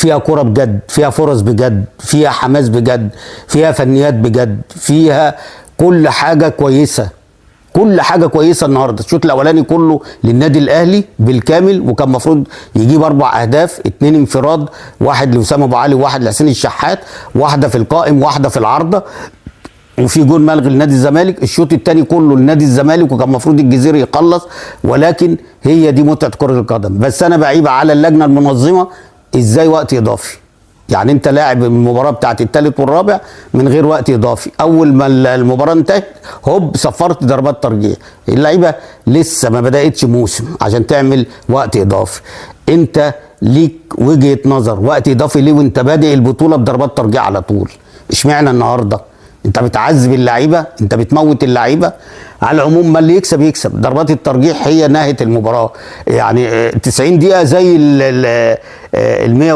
فيها كرة بجد، فيها فرص بجد، فيها حماس بجد، فيها فنيات بجد، فيها كل حاجة كويسة. كل حاجة كويسة النهارده. الشوط الأولاني كله للنادي الأهلي بالكامل، وكان المفروض يجيب 4 أهداف، 2 انفراد، واحد لأسامة أبو علي وواحد لحسين الشحات، واحدة في القائم واحدة في العارضة، وفي جول ملغي لنادي الزمالك. الشوط الثاني كله لنادي الزمالك، وكان المفروض الجزيري يخلص، ولكن هي دي متعة كرة القدم. بس أنا بعيب على اللجنة المنظمة، إزاي وقت إضافي؟ يعني انت لاعب المباراه بتاعت الثالث والرابع من غير وقت اضافي، اول ما المباراه انتهت هوب صفرت ضربات ترجيح. اللعيبه لسه ما بداتش موسم عشان تعمل وقت اضافي. انت ليك وجهه نظر وقت اضافي ليه وانت بادئ البطوله بضربات ترجيح على طول؟ اشمعنى النهارده؟ انت بتعذب اللعيبه، انت بتموت اللعيبه. على العموم ما اللي يكسب يكسب، ضربات الترجيح هي نهايه المباراه. يعني 90 دقيقه زي ال 100